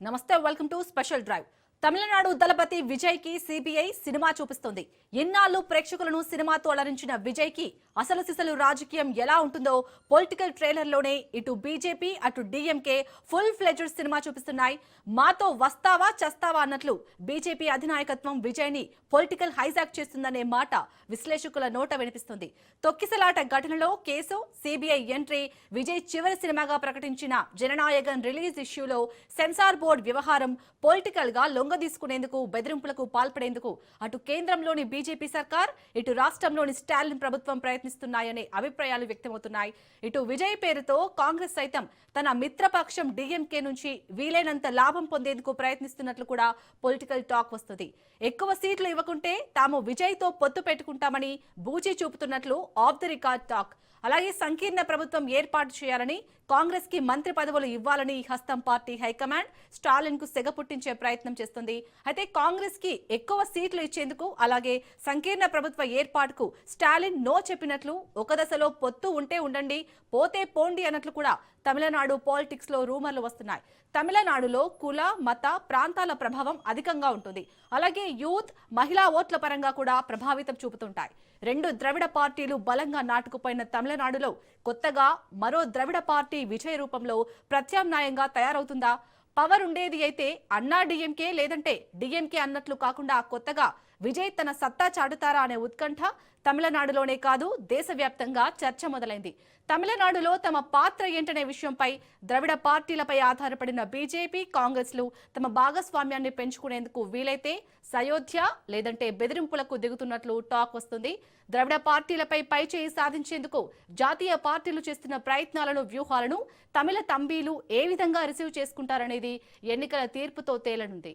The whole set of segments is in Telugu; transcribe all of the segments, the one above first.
నమస్తే welcome to special drive. Tamil Nadu Thalapathy Vijay కి సిబిఐ సినిమా చూపిస్తుంది. ఎన్నాళ్ళు ప్రేక్షకులను సినిమాతో అలరించిన విజయ్ కి అసలు సిసలు రాజకీయం ఎలా ఉంటుందో పొలిటికల్ ట్రైలర్ లోనే ఇటు బీజేపీ అటు డిఎంకే ఫుల్ ఫ్లెడ్జ్డ్ సినిమా చూపిస్తున్నాయి. మాతో వస్తావా చస్తావా అన్నట్లు బీజేపీ అధినాయకత్వం విజయ్ ని పొలిటికల్ హైజాక్ చేస్తుందనే మాట విశ్లేషకుల నోట వినిపిస్తుంది. తొక్కిసలాట ఘటనలో కేసు, సిబిఐ ఎంట్రీ, విజయ్ చివరి సినిమాగా ప్రకటించిన జననాయకన్ రిలీజ్ ఇష్యూలో సెన్సార్ బోర్డు వ్యవహారం పొలిటికల్ గా లొంగదీసుకునేందుకు బెదిరింపులకు పాల్పడేందుకు అటు కేంద్రంలోని బీజేపీ సర్కార్ ఇటు రాష్ట్రంలోని స్టాలిన్ ప్రభుత్వం ప్రయత్నిస్తున్నాయనే అభిప్రాయాలు వ్యక్తమవుతున్నాయి. ఇటు విజయ్ పేరుతో కాంగ్రెస్ సైతం తన మిత్రపక్షం డిఎంకే నుంచి వీలైనంత లాభం పొందేందుకు ప్రయత్నిస్తున్నట్లు కూడా పొలిటికల్ టాక్ వస్తుంది. ఎక్కువ సీట్లు ఇవ్వకుంటే తాము విజయ్ తో పొత్తు పెట్టుకుంటామని బూచి చూపుతున్నట్లు ఆఫ్ ది రికార్డ్ టాక్. అలాగే సంకీర్ణ ప్రభుత్వం ఏర్పాటు చేయాలని, కాంగ్రెస్ కి మంత్రి పదవులు ఇవ్వాలని హస్తం పార్టీ హైకమాండ్ స్టాలిన్ కు సెగ పుట్టించే ప్రయత్నం చేస్తుంది. అయితే కాంగ్రెస్ కి ఎక్కువ సీట్లు ఇచ్చేందుకు అలాగే సంకీర్ణ ప్రభుత్వ ఏర్పాటుకు స్టాలిన్ నో చెప్పినట్లు, ఒక దశలో పొత్తు ఉంటే ఉండండి పోతే పోండి అన్నట్లు కూడా తమిళనాడు పాలిటిక్స్ లో రూమర్లు వస్తున్నాయి. తమిళనాడులో కుల, మత, ప్రాంతాల ప్రభావం అధికంగా ఉంటుంది. అలాగే యూత్, మహిళా ఓట్ల పరంగా కూడా ప్రభావితం చూపుతుంటాయి. రెండు ద్రవిడ పార్టీలు బలంగా నాటుకుపోయిన తమిళనాడులో కొత్తగా మరో ద్రవిడ పార్టీ విజయ రూపంలో ప్రత్యామ్నాయంగా తయారవుతుందా? పవర్ ఉండేది అయితే అన్నా డిఎంకే లేదంటే డిఎంకే అన్నట్లు కాకుండా కొత్తగా విజయ్ తన సత్తా చాటుతారా అనే ఉత్కంఠ తమిళనాడులోనే కాదు దేశవ్యాప్తంగా చర్చ మొదలైంది. తమిళనాడులో తమ పాత్ర ఏంటనే విషయంపై ద్రవిడ పార్టీలపై ఆధారపడిన బీజేపీ, కాంగ్రెస్లు తమ భాగస్వామ్యాన్ని పెంచుకునేందుకు వీలైతే సయోధ్య లేదంటే బెదిరింపులకు దిగుతున్నట్లు టాక్ వస్తుంది. ద్రవిడ పార్టీలపై పైచేయి సాధించేందుకు జాతీయ పార్టీలు చేస్తున్న ప్రయత్నాలను, వ్యూహాలను తమిళ తంబీలు ఏ విధంగా రిసీవ్ చేసుకుంటారనేది ఎన్నికల తీర్పుతో తేలనుంది.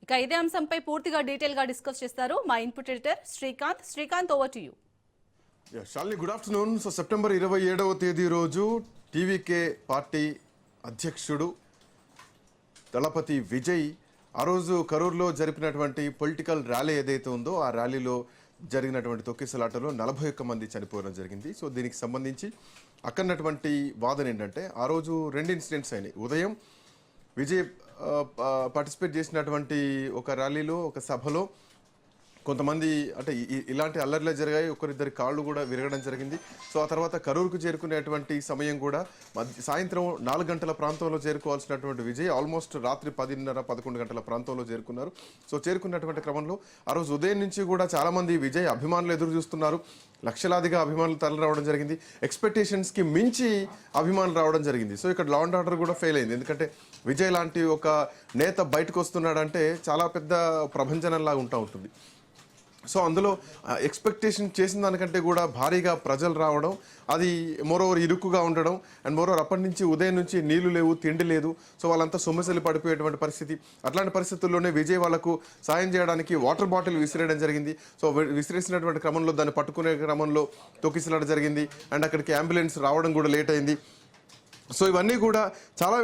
ఇక ఇదే అంశంపై పూర్తిగా డీటెయిల్ గా డిస్కస్ చేస్తారు మా input editor Srikanth. Srikanth, over to you. Shalini, good afternoon. So September 27వ తేదీ రోజు టీవీకే పార్టీ అధ్యక్షుడు దళపతి విజయ్ ఆ రోజు కరూర్లో జరిపినటువంటి పొలిటికల్ ర్యాలీ ఏదైతే ఉందో ఆ ర్యాలీలో జరిగినటువంటి తొక్కిసలాటలో 41 మంది చనిపోవడం జరిగింది. సో దీనికి సంబంధించి అక్కడటువంటి వాదన ఏంటంటే ఆ రోజు 2 ఇన్సిడెంట్స్ అయినాయి. ఉదయం విజయ్ పార్టిసిపేట్ చేసినటువంటి ఒక ర్యాలీలో, ఒక సభలో కొంతమంది అంటే ఇలాంటి అల్లర్లే జరిగాయి. ఒకరిద్దరి కాళ్ళు కూడా విరగడం జరిగింది. సో ఆ తర్వాత కరూరుకు చేరుకునేటువంటి సమయం కూడా సాయంత్రం 4 గంటల ప్రాంతంలో చేరుకోవాల్సినటువంటి విజయ్ ఆల్మోస్ట్ రాత్రి 10:30, 11 గంటల ప్రాంతంలో చేరుకున్నారు. సో చేరుకున్నటువంటి క్రమంలో ఆ రోజు ఉదయం నుంచి కూడా చాలామంది విజయ్ అభిమానులు ఎదురు చూస్తున్నారు. లక్షలాదిగా అభిమానులు తరలి రావడం జరిగింది. ఎక్స్పెక్టేషన్స్కి మించి అభిమానులు రావడం జరిగింది. సో ఇక్కడ లా అండ్ ఆర్డర్ కూడా ఫెయిల్ అయింది. ఎందుకంటే విజయ్ లాంటి ఒక నేత బయటకు వస్తున్నాడంటే చాలా పెద్ద ప్రభంజనంలాగా ఉంటుంది. సో అందులో ఎక్స్పెక్టేషన్ చేసిన దానికంటే కూడా భారీగా ప్రజలు రావడం, అది మోరోవర్ ఇరుకుగా ఉండడం, అండ్ మోరోవర్ అప్పటి నుంచి ఉదయం నుంచి నీళ్లు లేవు, తిండి లేదు. సో వాళ్ళంతా సొమ్మసిల్లి పడిపోయేటువంటి పరిస్థితి. అట్లాంటి పరిస్థితుల్లోనే విజయ్ వాళ్ళకు సాయం చేయడానికి వాటర్ బాటిల్ విసిరేయడం జరిగింది. సో విసిరేసినటువంటి క్రమంలో దాన్ని పట్టుకునే క్రమంలో తొక్కిసలాట జరిగింది. అండ్ అక్కడికి అంబులెన్స్ రావడం కూడా లేట్ అయింది. సో ఇవన్నీ కూడా చాలా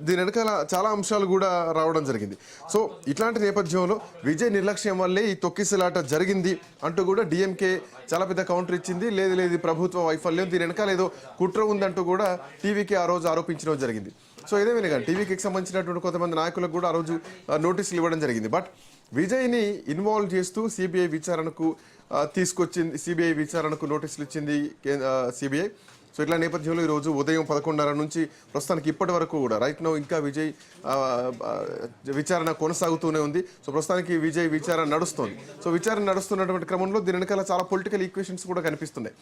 దీని వెనకాల చాలా అంశాలు కూడా రావడం జరిగింది. సో ఇట్లాంటి నేపథ్యంలో విజయ్ నిర్లక్ష్యం వల్లే ఈ తొక్కిసలాట జరిగింది అంటూ కూడా డిఎంకే చాలా పెద్ద కౌంటర్ ఇచ్చింది. లేదు ప్రభుత్వ వైఫల్యం, దీని వెనకాల ఏదో కుట్ర ఉందంటూ కూడా టీవీకి ఆ రోజు ఆరోపించడం జరిగింది. సో ఇదేమైనా కానీ టీవీకి సంబంధించినటువంటి కొంతమంది నాయకులకు కూడా ఆ రోజు నోటీసులు ఇవ్వడం జరిగింది. బట్ విజయ్ని ఇన్వాల్వ్ చేస్తూ సిబిఐ విచారణకు తీసుకొచ్చింది. సిబిఐ విచారణకు నోటీసులు ఇచ్చింది సిబిఐ. సో ఇట్లా నేపథ్యంలో ఈరోజు ఉదయం 11:30 నుంచి ప్రస్తుతానికి ఇప్పటి వరకు కూడా రైట్ నో ఇంకా విజయ్ విచారణ కొనసాగుతూనే ఉంది. సో ప్రస్తుతానికి విజయ్ విచారణ నడుస్తుంది. సో విచారణ నడుస్తున్నటువంటి క్రమంలో దీని వెనకాల చాలా పొలిటికల్ ఈక్వేషన్స్ కూడా కనిపిస్తున్నాయి.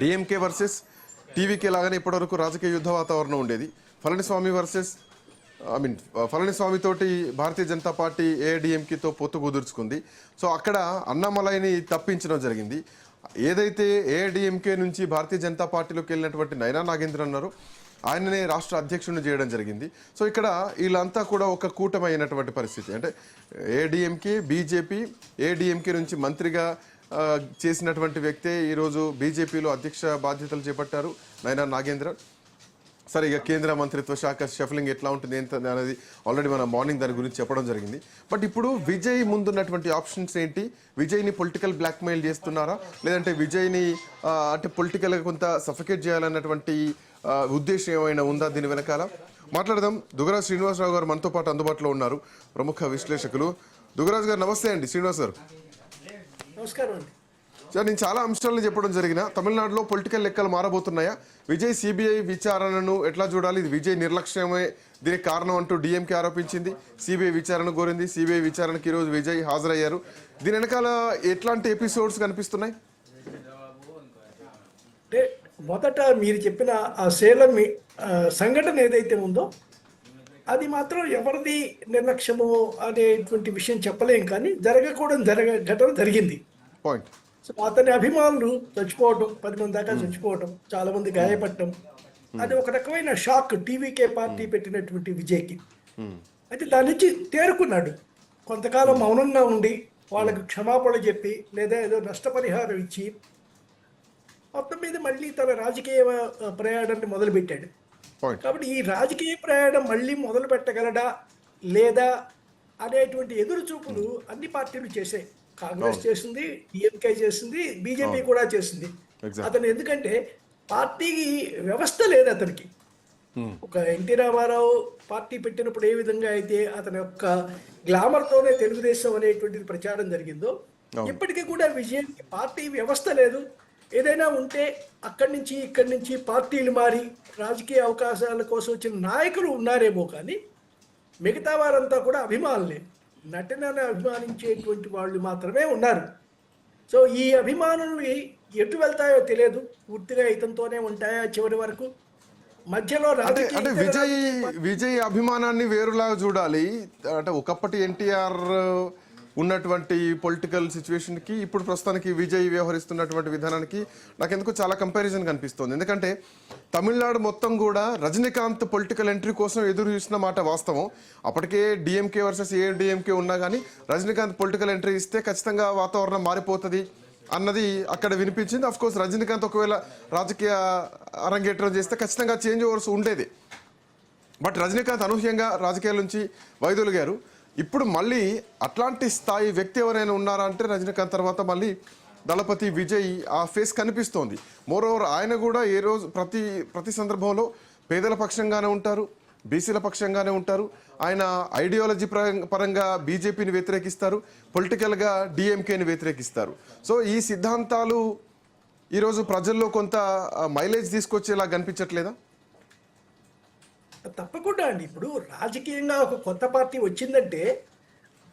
డిఎంకే వర్సెస్ టీవీకే లాగానే ఇప్పటివరకు రాజకీయ యుద్ధ వాతావరణం ఉండేది. పళనిస్వామి తోటి భారతీయ జనతా పార్టీ ఏఐడిఎంకేతో పొత్తు కుదుర్చుకుంది. సో అక్కడ అన్నామలైని తప్పించడం జరిగింది. ఏదైతే ఏఐడిఎంకే నుంచి భారతీయ జనతా పార్టీలోకి వెళ్ళినటువంటి నైనా నాగేంద్ర అన్నారు, ఆయననే రాష్ట్ర అధ్యక్షుడిని చేయడం జరిగింది. సో ఇక్కడ వీళ్ళంతా కూడా ఒక కూటమైనటువంటి పరిస్థితి. అంటే ఏఐడిఎంకే, బీజేపీ, ఏఐడిఎంకే నుంచి మంత్రిగా చేసినటువంటి వ్యక్తే ఈరోజు బీజేపీలో అధ్యక్ష బాధ్యతలు చేపట్టారు నైనా నాగేంద్ర. సరే, ఇక కేంద్ర మంత్రిత్వ శాఖ షఫలింగ్ ఎట్లా ఉంటుంది ఏంటి అనేది ఆల్రెడీ మనం మార్నింగ్ దాని గురించి చెప్పడం జరిగింది. బట్ ఇప్పుడు విజయ్ ముందున్నటువంటి ఆప్షన్స్ ఏంటి? విజయ్ని పొలిటికల్ బ్లాక్మెయిల్ చేస్తున్నారా, లేదంటే విజయ్ని అంటే పొలిటికల్గా కొంత సఫకేట్ చేయాలన్నటువంటి ఉద్దేశం ఏమైనా ఉందా దీని వెనకాల? మాట్లాడదాం. దుగ్గరాజు శ్రీనివాసరావు గారు మనతో పాటు అందుబాటులో ఉన్నారు, ప్రముఖ విశ్లేషకులు. దుగ్గరాజు గారు నమస్తే అండి. శ్రీనివాస్ గారు నమస్కారం అండి. సార్, నేను చాలా అంశాలను చెప్పడం జరిగిన తమిళనాడులో పొలిటికల్ లెక్కలు మారబోతున్నాయా? విజయ్ సిబిఐ విచారణను ఎట్లా చూడాలి? ఇది విజయ్ నిర్లక్ష్యమే దీనికి కారణం అంటూ డిఎంకే ఆరోపించింది. సిబిఐ విచారణ కోరింది. సిబిఐ విచారణకి ఈరోజు విజయ్ హాజరయ్యారు. దీని వెనకాల ఎట్లాంటి ఎపిసోడ్స్ కనిపిస్తున్నాయి? అంటే మొదట మీరు చెప్పిన ఆ సేలం సంఘటన ఏదైతే ఉందో అది మాత్రం ఎవరిది నిర్లక్ష్యమో అనేటువంటి విషయం చెప్పలేం, కానీ జరగకూడని ఘటన జరిగింది. పాయింట్. సో అతని అభిమానులు చచ్చిపోవటం, 10 మంది దాకా చచ్చిపోవటం, చాలా మంది గాయపడటం, అది ఒక రకమైన షాక్ టీవీకే పార్టీ పెట్టినటువంటి విజయ్కి. అయితే దాని నుంచి తేరుకున్నాడు. కొంతకాలం మౌనంగా ఉండి వాళ్ళకు క్షమాపణ చెప్పి లేదా ఏదో నష్టపరిహారం ఇచ్చి మొత్తం మీద మళ్ళీ తన రాజకీయ ప్రయాణాన్ని మొదలుపెట్టాడు. కాబట్టి ఈ రాజకీయ ప్రయాణం మళ్ళీ మొదలు పెట్టగలడా లేదా అనేటువంటి ఎదురు చూపులు అన్ని పార్టీలు చేశాయి. కాంగ్రెస్ చేసింది, డిఎంకే చేసింది, బీజేపీ కూడా చేసింది. అతను ఎందుకంటే పార్టీకి వ్యవస్థ లేదు అతనికి. ఒక ఎన్టీ రామారావు పార్టీ పెట్టినప్పుడు ఏ విధంగా అయితే అతని యొక్క గ్లామర్తోనే తెలుగుదేశం అనేటువంటిది ప్రచారం జరిగిందో, ఇప్పటికీ కూడా విజయానికి పార్టీ వ్యవస్థ లేదు. ఏదైనా ఉంటే అక్కడి నుంచి ఇక్కడి నుంచి పార్టీలు మారి రాజకీయ అవకాశాల కోసం వచ్చిన నాయకులు ఉన్నారేమో, కానీ మిగతా వారంతా కూడా అభిమానులే. నటనను అభిమానించేటువంటి వాళ్ళు మాత్రమే ఉన్నారు. సో ఈ అభిమానులు ఎటు వెళ్తాయో తెలియదు. పూర్తిగా ఇతంతోనే ఉంటాయా చివరి వరకు? మధ్యలో అంటే విజయ్ అభిమానాన్ని వేరులాగా చూడాలి. అంటే ఒకప్పటి ఎన్టీఆర్ ఉన్నటువంటి పొలిటికల్ సిచ్యువేషన్కి ఇప్పుడు ప్రస్తుతానికి విజయ్ వ్యవహరిస్తున్నటువంటి విధానానికి నాకెందుకు చాలా కంపారిజన్ కనిపిస్తుంది. ఎందుకంటే తమిళనాడు మొత్తం కూడా రజనీకాంత్ పొలిటికల్ ఎంట్రీ కోసం ఎదురు చూసిన మాట వాస్తవం. అప్పటికే డిఎంకే వర్సెస్ ఏడిఎంకే ఉన్నా కానీ రజనీకాంత్ పొలిటికల్ ఎంట్రీ ఇస్తే ఖచ్చితంగా వాతావరణం మారిపోతుంది అన్నది అక్కడ వినిపించింది. అఫ్ కోర్స్ రజనీకాంత్ ఒకవేళ రాజకీయ అరంగేట్రం చేస్తే ఖచ్చితంగా చేంజ్ ఓవర్స్ ఉండేది. బట్ రజనీకాంత్ అనూహ్యంగా రాజకీయాల నుంచి వైదొలిగారు. ఇప్పుడు మళ్ళీ అట్లాంటి స్థాయి వ్యక్తి ఎవరైనా ఉన్నారా అంటే రజనీకాంత్ తర్వాత మళ్ళీ దళపతి విజయ్ ఆ ఫేస్ కనిపిస్తోంది. మోరోవర్ ఆయన కూడా ఏ రోజు ప్రతి సందర్భంలో పేదల పక్షంగానే ఉంటారు, బీసీల పక్షంగానే ఉంటారు. ఆయన ఐడియాలజీ పరంగా బీజేపీని వ్యతిరేకిస్తారు, పొలిటికల్గా డిఎంకేని వ్యతిరేకిస్తారు. సో ఈ సిద్ధాంతాలు ఈరోజు ప్రజల్లో కొంత మైలేజ్ తీసుకొచ్చేలా కనిపించట్లేదా? తప్పకుండా అండి. ఇప్పుడు రాజకీయంగా ఒక కొత్త పార్టీ వచ్చిందంటే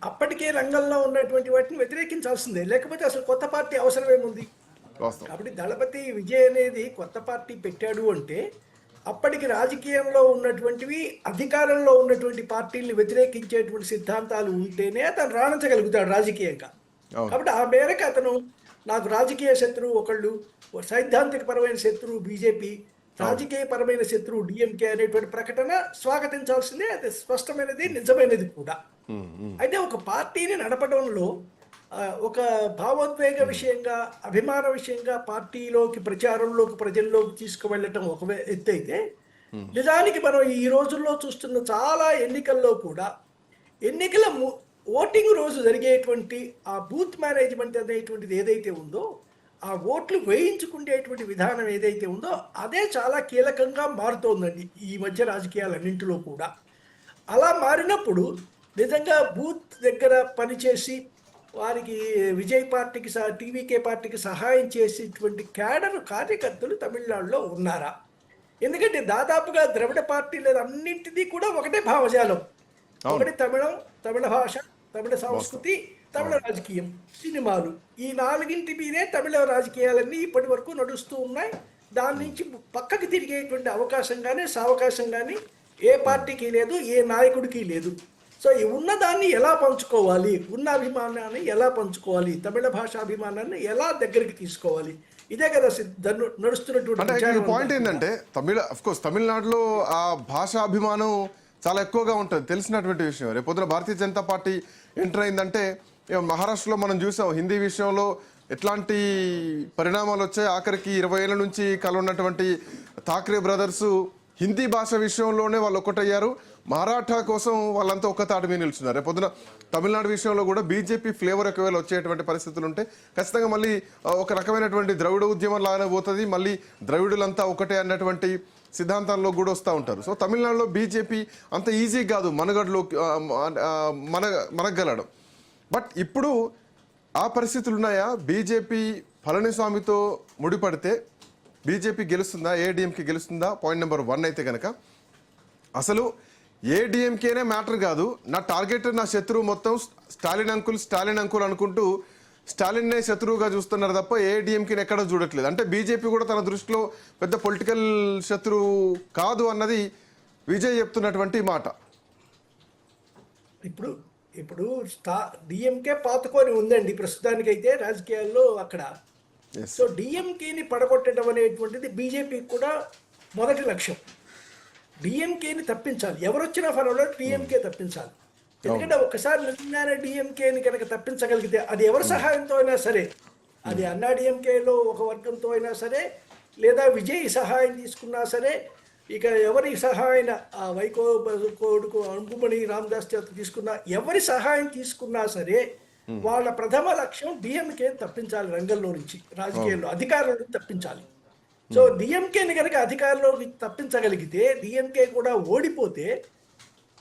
అప్పటికే రంగంలో ఉన్నటువంటి వాటిని వ్యతిరేకించాల్సిందే, లేకపోతే అసలు కొత్త పార్టీ అవసరం ఏముంది? కాబట్టి దళపతి విజయ్ అనేది కొత్త పార్టీ పెట్టాడు అంటే అప్పటికి రాజకీయంలో ఉన్నటువంటివి అధికారంలో ఉన్నటువంటి పార్టీల్ని వ్యతిరేకించేటువంటి సిద్ధాంతాలు ఉంటేనే అతను రాణించగలుగుతాడు రాజకీయంగా. కాబట్టి ఆ మేరకు అతను నాకు రాజకీయ శత్రువు ఒకళ్ళు, సైద్ధాంతిక పరమైన శత్రువు బీజేపీ, రాజకీయ పరమైన శత్రువు డిఎంకే అనేటువంటి ప్రకటన స్వాగతించాల్సిందే. అది స్పష్టమైనది, నిజమైనది కూడా. అయితే ఒక పార్టీని నడపడంలో ఒక భావోద్వేగ విషయంగా, అభిమాన విషయంగా పార్టీలోకి, ప్రచారంలోకి, ప్రజల్లోకి తీసుకువెళ్ళటం ఒక ఎత్తు అయితే, నిజానికి మనం ఈ రోజుల్లో చూస్తున్న చాలా ఎన్నికల్లో కూడా ఎన్నికల ఓటింగ్ రోజు జరిగేటువంటి ఆ బూత్ మేనేజ్మెంట్ అనేటువంటిది ఏదైతే ఉందో, ఆ ఓట్లు వేయించుకునేటువంటి విధానం ఏదైతే ఉందో అదే చాలా కీలకంగా మారుతోందండి ఈ మధ్య రాజకీయాలన్నింటిలో కూడా. అలా మారినప్పుడు నిజంగా బూత్ దగ్గర పనిచేసి వారికి విజయ్ పార్టీకి టీవీకే పార్టీకి సహాయం చేసేటువంటి క్యాడర్ కార్యకర్తలు తమిళనాడులో ఉన్నారా? ఎందుకంటే దాదాపుగా ద్రవిడ పార్టీలు అన్నింటిది కూడా ఒకటే భావజాలం. ఒకటి తమిళ భాష, తమిళ సంస్కృతి, తమిళ రాజకీయం, సినిమాలు. ఈ 4 మీదే తమిళ రాజకీయాలన్నీ ఇప్పటి వరకు నడుస్తూ ఉన్నాయి. దాని నుంచి పక్కకి తిరిగేటువంటి అవకాశం కానీ సావకాశం కానీ ఏ పార్టీకి లేదు, ఏ నాయకుడికి లేదు. సో ఈ ఉన్నదాన్ని ఎలా పంచుకోవాలి, ఉన్న అభిమానాన్ని ఎలా పంచుకోవాలి, తమిళ భాషా అభిమానాన్ని ఎలా దగ్గరికి తీసుకోవాలి, ఇదే కదా నడుస్తున్నటువంటి పాయింట్. ఏంటంటే తమిళనాడులో ఆ భాషాభిమానం చాలా ఎక్కువగా ఉంటుంది, తెలిసినటువంటి విషయం. రేపొద్దున భారతీయ జనతా పార్టీ ఎంటర్ అయిందంటే, మహారాష్ట్రలో మనం చూసాం హిందీ విషయంలో ఎట్లాంటి పరిణామాలు వచ్చాయి. ఆఖరికి 20 ఏళ్ళ నుంచి కలున్నటువంటి ఠాక్రే బ్రదర్స్ హిందీ భాష విషయంలోనే వాళ్ళు ఒక్కటయ్యారు. మరాఠా కోసం వాళ్ళంతా ఒక్క తాటి మీద నిల్చున్నారు. రేపొద్దున తమిళనాడు విషయంలో కూడా బీజేపీ ఫ్లేవర్ ఒకవేళ వచ్చేటువంటి పరిస్థితులు ఉంటే ఖచ్చితంగా మళ్ళీ ఒక రకమైనటువంటి ద్రవిడ ఉద్యమం లాగానే పోతుంది. మళ్ళీ ద్రవిడులంతా ఒకటే అన్నటువంటి సిద్ధాంతాల్లో కూడా వస్తూ ఉంటారు. సో తమిళనాడులో బీజేపీ అంత ఈజీ కాదు మనగడలో మనగలడం. బట్ ఇప్పుడు ఆ పరిస్థితులు ఉన్నాయా? బీజేపీ పళనిస్వామితో ముడిపడితే బీజేపీ గెలుస్తుందా, ఏడీఎంకే గెలుస్తుందా? పాయింట్ నెంబర్ 1 అయితే కనుక అసలు ఏడీఎంకేనే మ్యాటర్ కాదు, నా టార్గెట్ నా శత్రువు మొత్తం స్టాలిన్ అంకుల్ అనుకుంటూ స్టాలిన్నే శత్రువుగా చూస్తున్నారు తప్ప ఏడీఎంకేని ఎక్కడో చూడట్లేదు. అంటే బీజేపీ కూడా తన దృష్టిలో పెద్ద పొలిటికల్ శత్రువు కాదు అన్నది విజయ్ చెప్తున్నటువంటి మాట. ఇప్పుడు డిఎంకే పాతుకొని ఉందండి ప్రస్తుతానికైతే రాజకీయాల్లో అక్కడ. సో డిఎంకేని పడగొట్టడం అనేటువంటిది బీజేపీకి కూడా మొదటి లక్ష్యం. డిఎంకేని తప్పించాలి, ఎవరొచ్చినా పర్వాలేదు డిఎంకే తప్పించాలి. ఎందుకంటే ఒకసారి నిజంగానే డిఎంకేని కనుక తప్పించగలిగితే అది ఎవరి సహాయంతో అయినా సరే, అది అన్నా డిఎంకేలో ఒక వర్గంతో అయినా సరే, లేదా విజయ్ సహాయం తీసుకున్నా సరే, ఇక ఎవరి సహాయం వైకో కొడుకు అంబుమణి రామదాస్ చేత తీసుకున్నా, ఎవరి సహాయం తీసుకున్నా సరే వాళ్ళ ప్రథమ లక్ష్యం డిఎంకే తప్పించాలి, రంగంలో నుంచి రాజకీయాల్లో అధికారుల నుంచి తప్పించాలి. సో డిఎంకేని కనుక అధికారంలోకి తప్పించగలిగితే, డిఎంకే కూడా ఓడిపోతే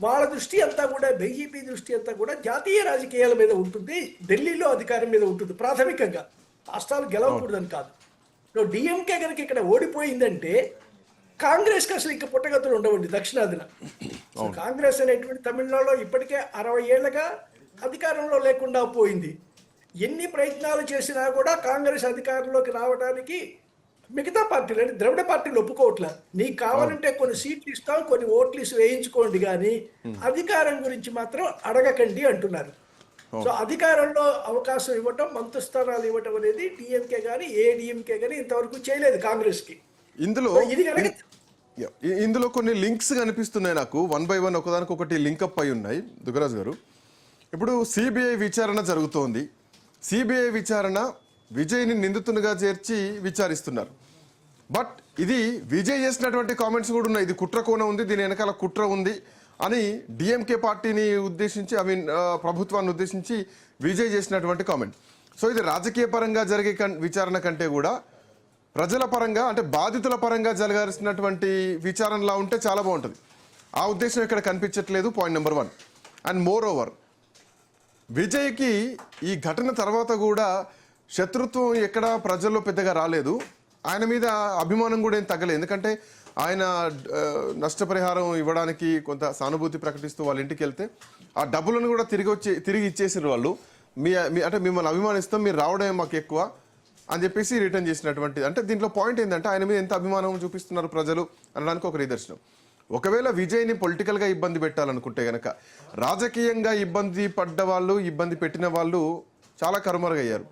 వాళ్ళ దృష్టి అంతా కూడా, బీజేపీ దృష్టి అంతా కూడా జాతీయ రాజకీయాల మీద ఉంటుంది, ఢిల్లీలో అధికారం మీద ఉంటుంది ప్రాథమికంగా, రాష్ట్రాలు గెలవకూడదని కాదు. సో డిఎంకే కనుక ఇక్కడ ఓడిపోయిందంటే కాంగ్రెస్కి అసలు ఇంకా పుట్టగతులు ఉండవండి దక్షిణాదిన. సో కాంగ్రెస్ అనేటువంటి తమిళనాడులో ఇప్పటికే 60 ఏళ్లుగా అధికారంలో లేకుండా పోయింది. ఎన్ని ప్రయత్నాలు చేసినా కూడా కాంగ్రెస్ అధికారంలోకి రావడానికి మిగతా పార్టీలు అంటే ద్రవిడ పార్టీలు ఒప్పుకోవట్లే. నీకు కావాలంటే కొన్ని సీట్లు ఇస్తాం, కొన్ని ఓట్లు వేయించుకోండి, కానీ అధికారం గురించి మాత్రం అడగకండి అంటున్నారు. సో అధికారంలో అవకాశం ఇవ్వటం, మంత్రి స్థానాలు ఇవ్వటం అనేది డిఎంకే కానీ ఏడీఎంకే కానీ ఇంతవరకు చేయలేదు కాంగ్రెస్కి. ఇందులో కొన్ని లింక్స్ కనిపిస్తున్నాయి నాకు, 1 by 1 ఒకదానికొకటి లింకప్ అయి ఉన్నాయి. దుగ్గరాజు గారు, ఇప్పుడు సిబిఐ విచారణ జరుగుతోంది. సిబిఐ విచారణ విజయ్ని నిందితునిగా చేర్చి విచారిస్తున్నారు. బట్ ఇది విజయ్ చేసినటువంటి కామెంట్స్ కూడా ఉన్నాయి, ఇది కుట్ర కోణ ఉంది, దీని వెనకాల కుట్ర ఉంది అని డిఎంకే పార్టీని ఉద్దేశించి, ప్రభుత్వాన్ని ఉద్దేశించి విజయ్ చేసినటువంటి కామెంట్. సో ఇది రాజకీయ పరంగా జరిగే విచారణ కంటే కూడా ప్రజల పరంగా, అంటే బాధితుల పరంగా జరగాల్సినటువంటి విచారణలా ఉంటే చాలా బాగుంటుంది. ఆ ఉద్దేశం ఇక్కడ కనిపించట్లేదు. Point number 1. And more over, విజయ్కి ఈ ఘటన తర్వాత కూడా శత్రుత్వం ఎక్కడ ప్రజల్లో పెద్దగా రాలేదు. ఆయన మీద అభిమానం కూడా ఏం తగ్గలేదు. ఎందుకంటే ఆయన నష్టపరిహారం ఇవ్వడానికి కొంత సానుభూతి ప్రకటిస్తూ వాళ్ళ ఇంటికి వెళ్తే ఆ డబ్బులను కూడా తిరిగి ఇచ్చేసారు వాళ్ళు. అంటే మిమ్మల్ని అభిమానిస్తాం, మీరు రావడమే మాకు ఎక్కువ అని చెప్పేసి రిటర్న్ చేసినటువంటి. అంటే దీంట్లో పాయింట్ ఏంటంటే ఆయన మీద ఎంత అభిమానం చూపిస్తున్నారు ప్రజలు అనడానికి ఒక నిదర్శనం. ఒకవేళ విజయ్ని పొలిటికల్గా ఇబ్బంది పెట్టాలనుకుంటే కనుక, రాజకీయంగా ఇబ్బంది పడ్డ వాళ్ళు, ఇబ్బంది పెట్టిన వాళ్ళు చాలా కరుమరుగయ్యారు.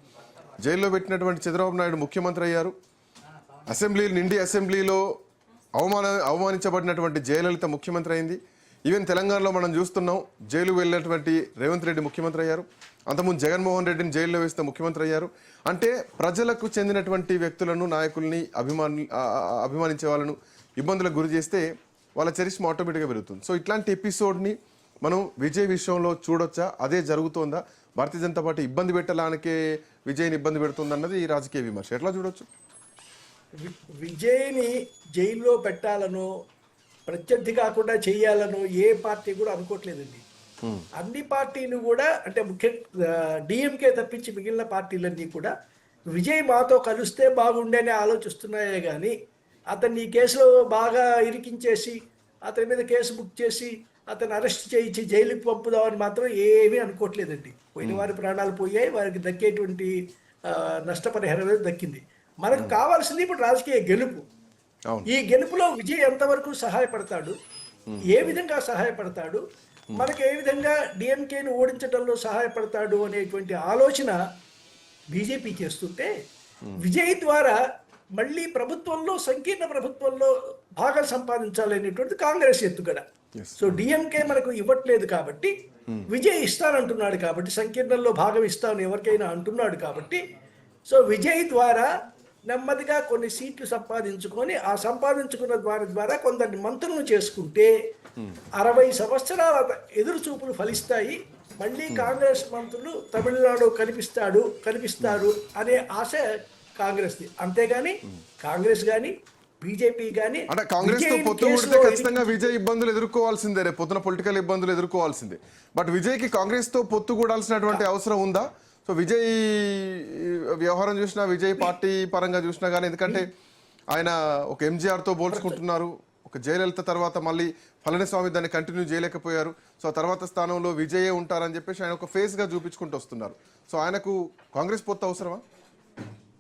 జైల్లో పెట్టినటువంటి చంద్రబాబు నాయుడు ముఖ్యమంత్రి అయ్యారు. నిండి అసెంబ్లీలో అవమానించబడినటువంటి జయలలిత ముఖ్యమంత్రి అయింది. ఈవెన్ తెలంగాణలో మనం చూస్తున్నాం, జైలు వెళ్ళినటువంటి రేవంత్ రెడ్డి ముఖ్యమంత్రి అయ్యారు. అంతకుముందు జగన్మోహన్ రెడ్డిని జైల్లో వేస్తే ముఖ్యమంత్రి అయ్యారు. అంటే ప్రజలకు చెందినటువంటి వ్యక్తులను, నాయకుల్ని అభిమానించే వాళ్ళను ఇబ్బందులకు గురి చేస్తే వాళ్ళ చరిష్మా ఆటోమేటిక్గా పెరుగుతుంది. సో ఇట్లాంటి ఎపిసోడ్ని మనం విజయ్ విషయంలో చూడొచ్చా? అదే జరుగుతోందా? భారతీయ జనతా పార్టీ ఇబ్బంది పెట్టడానికే విజయ్ని ఇబ్బంది పెడుతుందన్నది ఈ రాజకీయ విమర్శ. ఎట్లా చూడొచ్చు? విజయ్ని జైల్లో పెట్టాలనో, ప్రత్యర్థి కాకుండా చేయాలనో ఏ పార్టీ కూడా అనుకోవట్లేదండి. అన్ని పార్టీలు కూడా, అంటే డిఎంకే తప్పించి మిగిలిన పార్టీలన్నీ కూడా విజయ్ మాతో కలిస్తే బాగుండేనే ఆలోచిస్తున్నాయే కానీ, అతన్ని ఈ కేసులో బాగా ఇరికించేసి, అతని మీద కేసు బుక్ చేసి, అతను అరెస్ట్ చేయించి జైలుకి పంపుదామని మాత్రం ఏమీ అనుకోవట్లేదండి. పోయిన వారి ప్రాణాలు పోయాయి, వారికి దక్కేటువంటి నష్టపరిహారం దక్కింది. మనకు కావాల్సింది ఇప్పుడు రాజకీయ గెలుపు. ఈ గెలుపులో విజయ్ ఎంతవరకు సహాయపడతాడు, ఏ విధంగా సహాయపడతాడు, మనకు ఏ విధంగా డిఎంకేని ఓడించడంలో సహాయపడతాడు అనేటువంటి ఆలోచన బీజేపీ చేస్తుంటే, విజయ్ ద్వారా మళ్ళీ ప్రభుత్వంలో, సంకీర్ణ ప్రభుత్వంలో భాగం సంపాదించాలనేటువంటి కాంగ్రెస్ ఎత్తుగడ. సో డిఎంకే మనకు ఇవ్వట్లేదు కాబట్టి, విజయ్ ఇస్తానంటున్నాడు కాబట్టి, సంకీర్ణంలో భాగం ఇస్తాను ఎవరికైనా అంటున్నాడు కాబట్టి, సో విజయ్ ద్వారా నెమ్మదిగా కొన్ని సీట్లు సంపాదించుకొని ఆ సంపాదించుకున్న ద్వారా కొందరిని మంత్రులను చేసుకుంటే 60 సంవత్సరాల ఎదురు చూపులు ఫలిస్తాయి. మళ్ళీ కాంగ్రెస్ మంత్రులు తమిళనాడు కనిపిస్తారు అనే ఆశ కాంగ్రెస్ది. అంతేగాని కాంగ్రెస్ కానీ బీజేపీ కానీ అంటే కాంగ్రెస్ తో పొత్తు కూడితే ఖచ్చితంగా విజయ్ ఇబ్బందులు ఎదుర్కోవాల్సిందే, రేపు పొద్దున పొలిటికల్ ఇబ్బందులు ఎదుర్కోవాల్సిందే. బట్ విజయ్కి కాంగ్రెస్ తో పొత్తు కూడాల్సినటువంటి అవసరం ఉందా? సో విజయ్ వ్యవహారం చూసినా, విజయ్ పార్టీ పరంగా చూసినా కానీ, ఎందుకంటే ఆయన ఒక ఎంజీఆర్ తో పోల్చుకుంటున్నారు, ఒక జయలలిత తర్వాత మళ్ళీ పళనిస్వామి దాన్ని కంటిన్యూ చేయలేకపోయారు. సో ఆ తర్వాత స్థానంలో విజయే ఉంటారని చెప్పేసి ఆయన ఒక ఫేస్ గా చూపించుకుంటూ వస్తున్నారు. సో ఆయనకు కాంగ్రెస్ పొత్తు అవసరమా?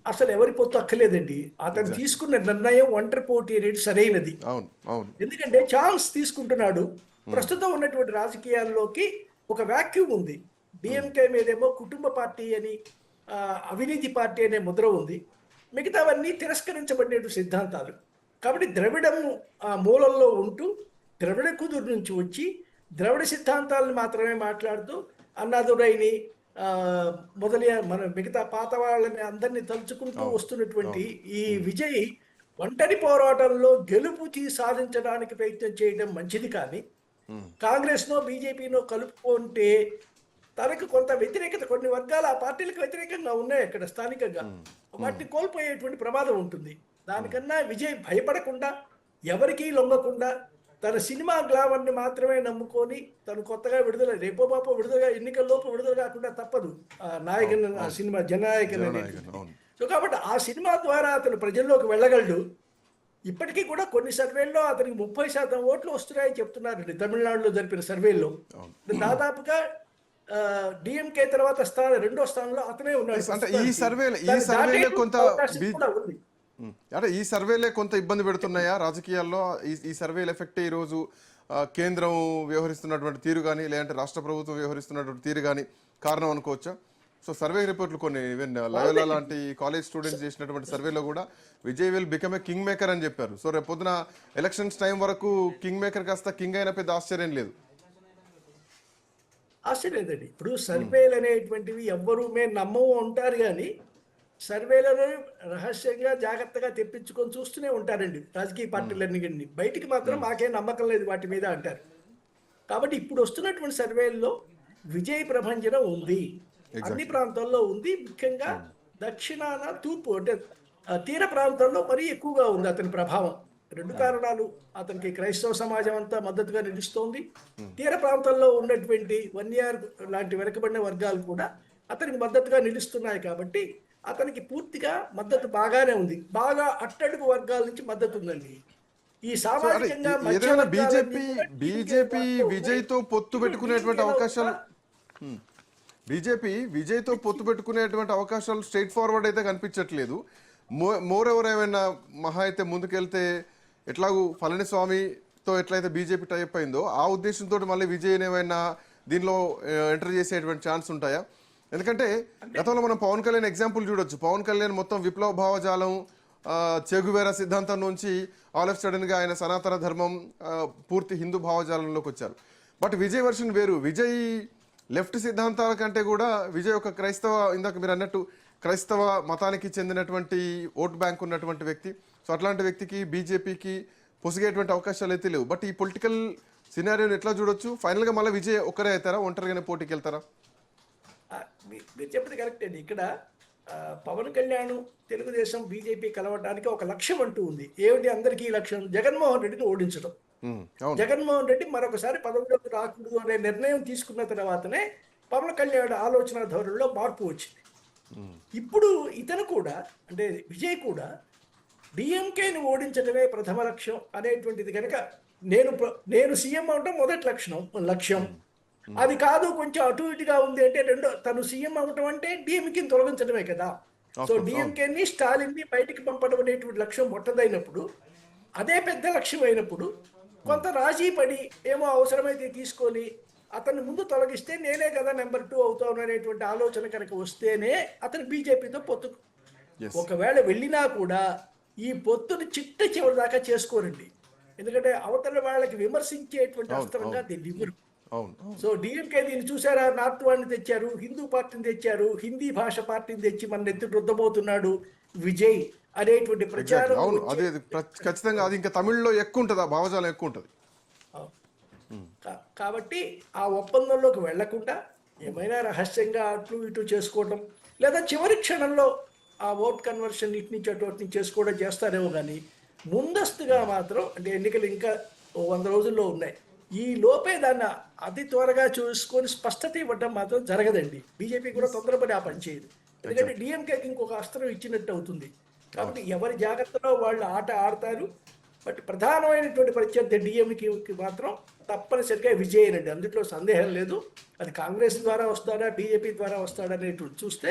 అసలు ఎవరి పొత్తు అక్కర్లేదండి. అతను తీసుకున్న నిర్ణయం ఒంటరి పోటీ అనేది సరైనది. అవును, అవును. ఎందుకంటే ఛాన్స్ తీసుకుంటున్నాడు. ప్రస్తుతం ఉన్నటువంటి రాజకీయాల్లోకి ఒక వాక్యూమ్ ఉంది. డిఎంకే మీదేమో కుటుంబ పార్టీ అని, అవినీతి పార్టీ అనే ముద్ర ఉంది. మిగతావన్నీ తిరస్కరించబడిన సిద్ధాంతాలు. కాబట్టి ద్రవిడం మూలంలో ఉంటూ ద్రవిడ కుదురు నుంచి వచ్చి ద్రవిడ సిద్ధాంతాలను మాత్రమే మాట్లాడుతూ అన్నాదురైని మొదలైన మన మిగతా పాత వాళ్ళని అందరినీ తలుచుకుంటూ వస్తున్నటువంటి ఈ విజయ్ ఒంటరి పోరాటంలో గెలుపు సాధించడానికి ప్రయత్నం చేయడం మంచిది. కానీ కాంగ్రెస్నో బీజేపీనో కలుపుకుంటే తనకు కొంత వ్యతిరేకత, కొన్ని వర్గాలు ఆ పార్టీలకు వ్యతిరేకంగా ఉన్నాయి అక్కడ స్థానికంగా, వాటిని కోల్పోయేటువంటి ప్రమాదం ఉంటుంది. దానికన్నా విజయ్ భయపడకుండా, ఎవరికీ లొంగకుండా, తన సినిమా గ్లామర్ని మాత్రమే నమ్ముకొని తను కొత్తగా రేపో పాపో ఎన్నికల్లోపు విడుదల కాకుండా తప్పదు నాయకన్ సినిమా జననాయకన్ అనేది. సో కాబట్టి ఆ సినిమా ద్వారా అతను ప్రజల్లోకి వెళ్ళగలడు. ఇప్పటికీ కూడా కొన్ని సర్వేల్లో అతనికి 30% ఓట్లు వస్తున్నాయని చెప్తున్నారండి. తమిళనాడులో జరిపిన సర్వేల్లో దాదాపుగా డిఎంకే తర్వాత రెండో స్థానంలో అతనే ఉన్నాడు. అంటే ఈ సర్వేలే కొంత ఇబ్బంది పెడుతున్నాయా రాజకీయాల్లో? ఈ సర్వేల ఎఫెక్ట్ ఈ రోజు కేంద్రం వ్యవహరిస్తున్నటువంటి తీరు కానీ, లేదంటే రాష్ట్ర ప్రభుత్వం వ్యవహరిస్తున్నటువంటి తీరు కానీ కారణం అనుకోవచ్చా? సో సర్వే రిపోర్ట్లు కొన్ని ఈవెన్ లయోలా లాంటి కాలేజ్ స్టూడెంట్స్ చేసినటువంటి సర్వేలో కూడా Vijay will become a king maker అని చెప్పారు. సో రేపు పొద్దున ఎలక్షన్స్ టైం వరకు కింగ్ మేకర్ కాస్త కింగ్ అయిన పెద్ద ఆశ్చర్యం లేదు. ఆశ్చర్యలేదండి. ఇప్పుడు సర్వేలు అనేటువంటివి ఎవ్వరూ మేము నమ్మవు ఉంటారు, కానీ సర్వేలను రహస్యంగా జాగ్రత్తగా తెప్పించుకొని చూస్తూనే ఉంటారండి రాజకీయ పార్టీలన్నీ. బయటికి మాత్రం మాకేం నమ్మకం లేదు వాటి మీద అంటారు. కాబట్టి ఇప్పుడు వస్తున్నటువంటి సర్వేల్లో విజయ్ ప్రభంజనం ఉంది, అన్ని ప్రాంతాల్లో ఉంది. ముఖ్యంగా దక్షిణాన, తూర్పు అంటే తీర ప్రాంతాల్లో మరీ ఎక్కువగా ఉంది అతని ప్రభావం. 2 కారణాలు. అతనికి క్రైస్తవ సమాజం అంతా మద్దతుగా నిలుస్తోంది. తీర ప్రాంతాల్లో ఉన్నటువంటి వన్యార్ లాంటి వెనకబడిన వర్గాలు కూడా అతనికి మద్దతుగా నిలుస్తున్నాయి. కాబట్టి అతనికి పూర్తిగా మద్దతు బాగానే ఉంది. బాగా అట్టడుగు వర్గాల నుంచి మద్దతు ఉందండి. ఈ సామాజికంగా బీజేపీ విజయ్తో పొత్తు పెట్టుకునేటువంటి అవకాశాలు విజయ్తో పొత్తు పెట్టుకునేటువంటి అవకాశాలు స్ట్రైట్ ఫార్వర్డ్ అయితే కనిపించట్లేదు. మోర్ ఎవర్ ఏమైనా మహా అయితే ముందుకెళ్తే ఎట్లాగూ పళనిస్వామితో ఎట్లయితే బీజేపీ టైప్ అయిందో ఆ ఉద్దేశంతో మళ్ళీ విజయ్ ఏమైనా దీనిలో ఎంటర్ చేసేటువంటి ఛాన్స్ ఉంటాయా? ఎందుకంటే గతంలో మనం పవన్ కళ్యాణ్ ఎగ్జాంపుల్ చూడొచ్చు. పవన్ కళ్యాణ్ మొత్తం విప్లవ భావజాలం, చెగువేరా సిద్ధాంతం నుంచి ఆల్ ఆఫ్ సడన్గా ఆయన సనాతన ధర్మం, పూర్తి హిందూ భావజాలంలోకి వచ్చారు. బట్ విజయ్ వర్షన్ వేరు. విజయ్ లెఫ్ట్ సిద్ధాంతాల కంటే కూడా విజయ్ ఒక క్రైస్తవ, ఇందాక మీరు అన్నట్టు క్రైస్తవ మతానికి చెందినటువంటి ఓట్ బ్యాంక్ ఉన్నటువంటి వ్యక్తి. సో అట్లాంటి వ్యక్తికి బీజేపీకి పొసిగేటువంటి అవకాశాలు అయితే లేవు. బట్ ఈ పొలిటికల్ సినారియోని ఎట్లా చూడొచ్చు? ఫైనల్గా మళ్ళీ విజయ్ ఒక్కరే అవుతారా, ఒంటరిగానే పోటీకి వెళ్తారా? మీరు చెప్పినది కరెక్ట్ అండి. ఇక్కడ పవన్ కళ్యాణ్ తెలుగుదేశం బీజేపీ కలవడానికి ఒక లక్ష్యం అంటూ ఉంది. ఏమిటి అందరికీ లక్ష్యం? జగన్మోహన్ రెడ్డిని ఓడించడం. జగన్మోహన్ రెడ్డి మరొకసారి పదవిలోకి రాకూడదు అనే నిర్ణయం తీసుకున్న తర్వాతనే పవన్ కళ్యాణ్ ఆలోచన ధోరణిలో మార్పు వచ్చింది. ఇప్పుడు ఇతను కూడా, అంటే విజయ్ కూడా డిఎంకేని ఓడించడమే ప్రథమ లక్ష్యం అనేటువంటిది కనుక, నేను సీఎం అవడం మొదటి లక్ష్యం. అది కాదు, కొంచెం అటు ఇటుగా ఉంది అంటే తను సీఎం అవటం అంటే డిఎంకేని తొలగించడమే కదా. సో డిఎంకేని, స్టాలిన్ని బయటికి పంపడం అనేటువంటి లక్ష్యం మొట్టదైనప్పుడు, అదే పెద్ద లక్ష్యం అయినప్పుడు కొంత రాజీ పడి ఏమో అవసరమైతే తీసుకొని అతన్ని ముందు తొలగిస్తే నేనే కదా నెంబర్ 2 అవుతాను అనేటువంటి ఆలోచన కనుక వస్తేనే అతను బీజేపీతో పొత్తు. ఒకవేళ వెళ్ళినా కూడా ఈ పొత్తుని చివరి దాకా చేసుకోరండి. ఎందుకంటే అవతల వాళ్ళకి విమర్శించేటువంటి అస్త్రంగా దీన్ని ఇవ్వరు. సో డిఎంకే దీన్ని చూసారా, నార్త్ వాడిని తెచ్చారు, హిందూ పార్టీని తెచ్చారు, హిందీ భాష పార్టీని తెచ్చి మన ఎత్తుకు రుద్దబోతున్నాడు విజయ్ అనేటువంటి ప్రచారం అవును, వచ్చే- అదే ఖచ్చితంగా అది ఇంకా తమిళ్లో ఎక్కువ ఉంటుంది, ఆ భావజాలం ఎక్కువ ఉంటుంది. కాబట్టి ఆ ఒప్పందంలోకి వెళ్లకుండా ఏమైనా రహస్యంగా అట్లు ఇటు చేసుకోవడం, లేదా చివరి క్షణంలో ఆ ఓట్ కన్వర్షన్ ఇటు నుంచి అటు నుంచి చేసుకోవడం చేస్తారేమో కానీ ముందస్తుగా మాత్రం అంటే ఎన్నికలు ఇంకా 100 రోజుల్లో ఉన్నాయి, ఈ లోపే దాన్ని అతి త్వరగా చూసుకొని స్పష్టత ఇవ్వడం మాత్రం జరగదండి. బీజేపీ కూడా తొందరపడి ఆ పని చేయదు, ఎందుకంటే డిఎంకేకి ఇంకొక అస్త్రం ఇచ్చినట్టు అవుతుంది. కాబట్టి ఎవరి జాగ్రత్తలో వాళ్ళు ఆట ఆడతారు. బట్ ప్రధానమైనటువంటి ప్రత్యర్థి డిఎంకి మాత్రం తప్పనిసరిగా విజయనండి, అందులో సందేహం లేదు. అది కాంగ్రెస్ ద్వారా వస్తాడా బీజేపీ ద్వారా వస్తాడా అనేటువంటి చూస్తే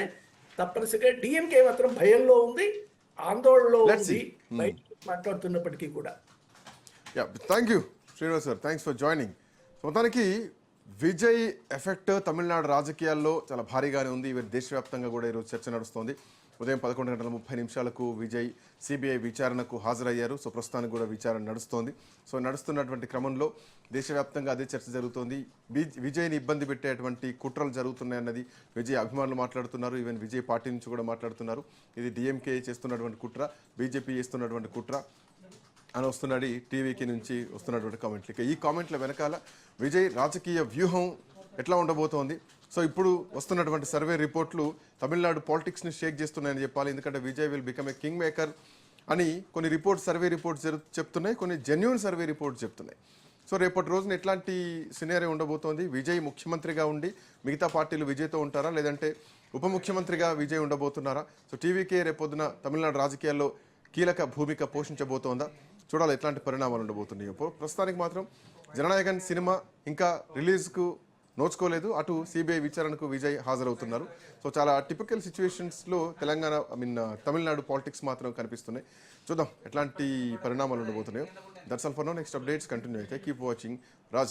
తప్పనిసరిగా డిఎంకే మాత్రం భయంలో ఉంది, ఆందోళనలో Let's ఉంది, see. బయట మాట్లాడుతున్నప్పటికీ కూడా. Thank you Srinivas sir, thanks for joining. మొత్తానికి విజయ్ ఎఫెక్ట్ తమిళనాడు రాజకీయాల్లో చాలా భారీగానే ఉంది. ఇవి దేశవ్యాప్తంగా కూడా ఈరోజు చర్చ నడుస్తోంది. ఉదయం 11:30 విజయ్ సిబిఐ విచారణకు హాజరయ్యారు. సో ప్రస్తుతానికి కూడా విచారణ నడుస్తోంది. సో నడుస్తున్నటువంటి క్రమంలో దేశవ్యాప్తంగా అదే చర్చ జరుగుతోంది. విజయ్ని ఇబ్బంది పెట్టేటువంటి కుట్రలు జరుగుతున్నాయన్నది విజయ్ అభిమానులు మాట్లాడుతున్నారు. ఈవెన్ విజయ్ పార్టీ నుంచి కూడా మాట్లాడుతున్నారు. ఇది డిఎంకే చేస్తున్నటువంటి కుట్ర, బీజేపీ చేస్తున్నటువంటి కుట్ర అని వస్తున్నది టీవీకి నుంచి వస్తున్నటువంటి కామెంట్లు. ఇక ఈ కామెంట్ల వెనకాల విజయ్ రాజకీయ వ్యూహం ఎట్లా ఉండబోతోంది. సో ఇప్పుడు వస్తున్నటువంటి సర్వే రిపోర్ట్లు తమిళనాడు పాలిటిక్స్ని షేక్ చేస్తున్నాయని చెప్పాలి. ఎందుకంటే Vijay will become a king maker అని కొన్ని సర్వే రిపోర్ట్స్ చెప్తున్నాయి, కొన్ని జెన్యూన్ సర్వే రిపోర్ట్స్ చెప్తున్నాయి. సో రేపటి రోజున ఎట్లాంటి సినారియో ఉండబోతోంది, విజయ్ ముఖ్యమంత్రిగా ఉండి మిగతా పార్టీలు విజయ్తో ఉంటారా, లేదంటే ఉప ముఖ్యమంత్రిగా విజయ్ ఉండబోతున్నారా? సో టీవీకే రేపొద్దున తమిళనాడు రాజకీయాల్లో కీలక భూమిక పోషించబోతోందా? చూడాలి ఎట్లాంటి పరిణామాలు ఉండబోతున్నాయో. ప్రస్తుతానికి మాత్రం జననాయకన్ సినిమా ఇంకా రిలీజ్కు నోచుకోలేదు. అటు సిబిఐ విచారణకు విజయ్ హాజరవుతున్నారు. సో చాలా టిపికల్ సిచ్యువేషన్స్లో తమిళనాడు పాలిటిక్స్ మాత్రం కనిపిస్తున్నాయి. చూద్దాం ఎట్లాంటి పరిణామాలు ఉండబోతున్నాయో. That's all for now. Next updates continue అయితే కీప్ వాచింగ్ రాజ్.